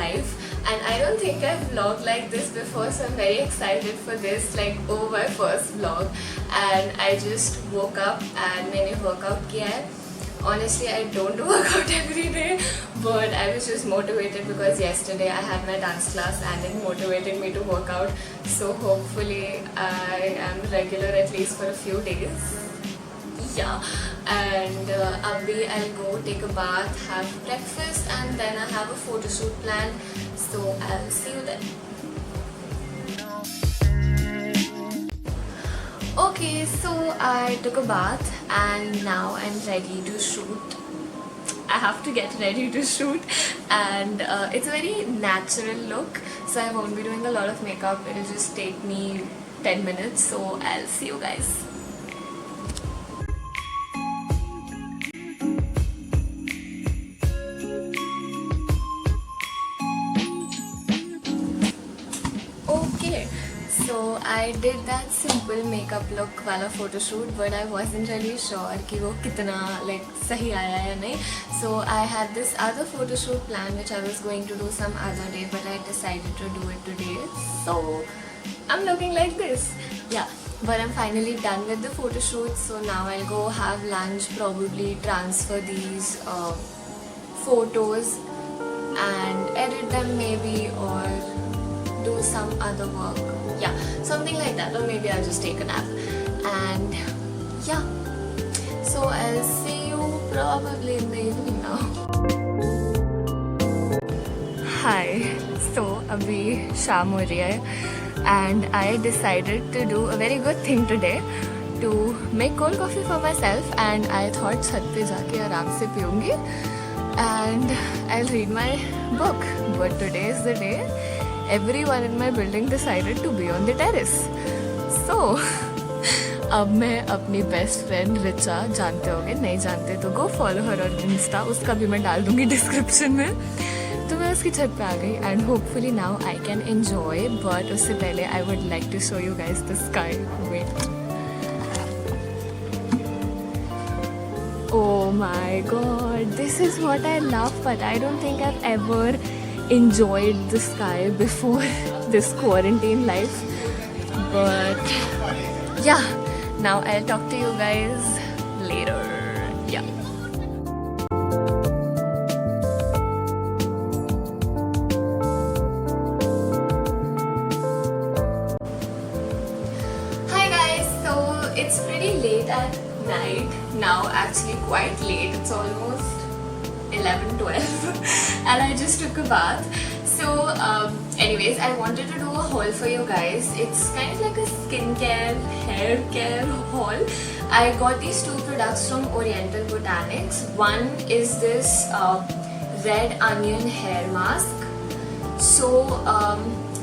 life, and I don't think I've vlogged like this before, so I'm very excited for this. Like, oh, my first vlog, and I just woke up and मैंने workout किया है. Honestly, I don't work out every day, but I was just motivated because yesterday I had my dance class and it motivated me to work out. So hopefully I am regular at least for a few days. Yeah, and abhi I'll go take a bath, have breakfast, and then I have a photo shoot planned. So I'll see you then. Okay, so I took a bath and now I'm ready to shoot. I have to get ready to shoot, and it's a very natural look, so I won't be doing a lot of makeup. It'll just take me 10 minutes, so I'll see you guys. Okay, so I did that simple makeup look wala photo shoot, but I wasn't really sure कि वो कितना like सही आया या नहीं. So I had this other photo shoot plan which I was going to do some other day, but I decided to do it today. So I'm looking like this. Yeah, but I'm finally done with the photo shoot. So now I'll go have lunch, probably transfer these photos and edit them maybe, or do some other work. Yeah, something like that, or maybe I'll just take a nap. And yeah, so I'll see you probably in the evening now. Hi, so abhi shaam ho rahi hai, and I decided to do a very good thing today, to make cold coffee for myself, and I thought छत पे जाके आराम से पीऊंगी and I'll read my book. But today is the day everyone in my building decided to be on the terrace. So अब मैं अपनी best friend Richa, जानते होगे, नहीं जानते तो गो फॉलो हर और इंस्टा, उसका भी मैं डाल दूंगी डिस्क्रिप्शन में. तो मैं उसकी छत पे आ गई and hopefully now I can enjoy. But उससे पहले I would like to show you guys the sky. Wait, oh my god, this is what I love, but I don't think I've ever enjoyed the sky before this quarantine life. But yeah, now I'll talk to you guys later. Yeah. Hi guys, so it's pretty late at night now, actually quite late. It's almost 11-12 and I just took a bath. So anyways, I wanted to do a haul for you guys. It's kind of like a skincare, hair care haul. I got these two products from Oriental Botanics. One is this red onion hair mask. So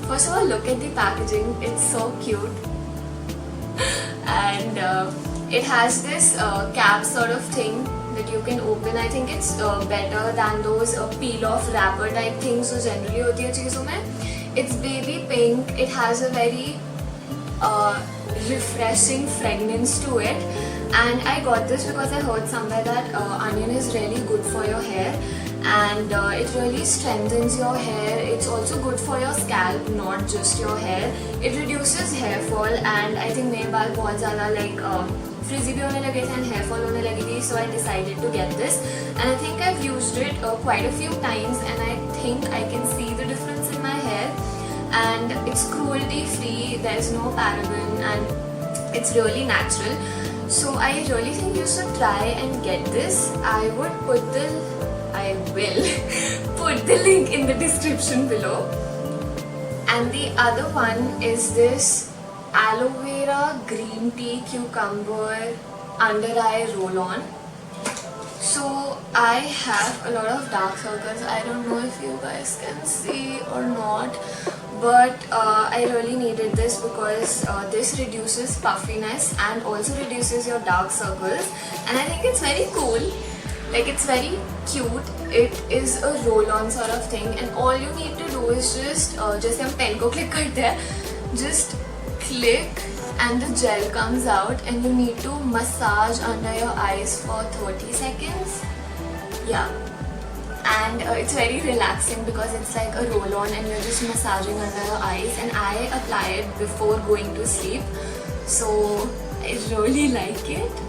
first of all, look at the packaging. It's so cute. And it has this cap sort of thing that you can open. I think it's better than those peel-off wrapper type things जो generally होती है चीज़ों में. It's baby pink. It has a very refreshing fragrance to it. And I got this because I heard somewhere that onion is really good for your hair. And it really strengthens your hair. It's also good for your scalp, not just your hair. It reduces hair fall, and I think मेरे बाल बहुत ज़्यादा like frizzy भी होने लगे थे and hair fall होने लगी थी. So I decided to get this, and I think I've used it quite a few times, and I think I can see the difference in my hair. And it's cruelty free. There's no paraben, and it's really natural. So I really think you should try and get this. I will put the link in the description below. And the other one is this aloe vera green tea cucumber under eye roll on. So I have a lot of dark circles. I don't know if you guys can see or not, but I really needed this because this reduces puffiness and also reduces your dark circles, and I think it's very cool. Like, it's very cute. It is a roll-on sort of thing, and all you need to do is just जैसे हम pen को click करते हैं, just click and the gel comes out, and you need to massage under your eyes for 30 seconds. Yeah, and it's very relaxing because it's like a roll-on and you're just massaging under your eyes, and I apply it before going to sleep, so I really like it.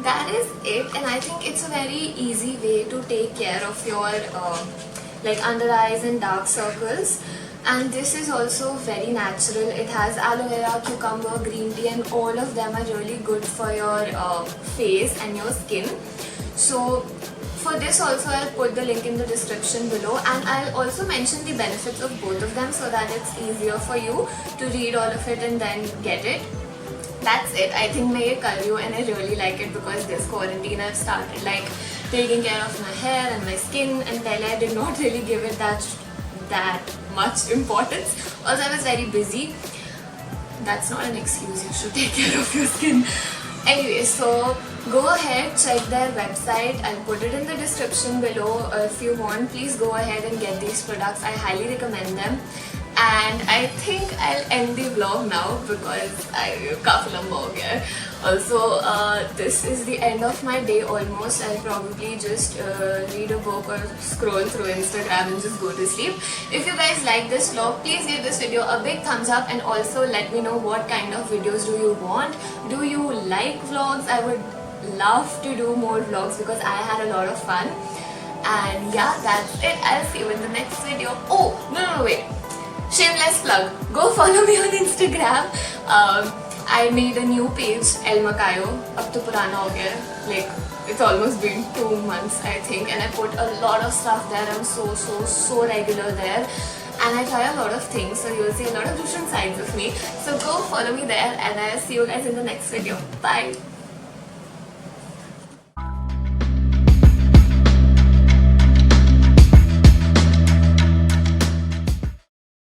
That is it, and I think it's a very easy way to take care of your like under eyes and dark circles. And this is also very natural. It has aloe vera, cucumber, green tea, and all of them are really good for your face and your skin. So for this also I'll put the link in the description below, and I'll also mention the benefits of both of them so that it's easier for you to read all of it and then get it. That's it. I think मैं ये कर रही हूँ and I really like it because this quarantine I've started like taking care of my hair and my skin, and then I did not really give it that much importance. Also I was very busy. That's not an excuse, you should take care of your skin. Anyway, so go ahead, check their website. I'll put it in the description below. If you want, please go ahead and get these products. I highly recommend them. And I think I'll end the vlog now because काफी लंबा हो गया है. Also, this is the end of my day almost. I'll probably just read a book or scroll through Instagram and just go to sleep. If you guys like this vlog, please give this video a big thumbs up, and also let me know what kind of videos do you want. Do you like vlogs? I would love to do more vlogs because I had a lot of fun. And yeah, that's it. I'll see you in the next video. Oh, no, wait. Shameless plug. Go follow me on Instagram. I made a new page, El Macayo. अब तो पुराना हो गया है. Like it's almost been 2 months I think, and I put a lot of stuff there. I'm so regular there, and I try a lot of things, so you'll see a lot of different sides of me. So go follow me there, and I'll see you guys in the next video. Bye.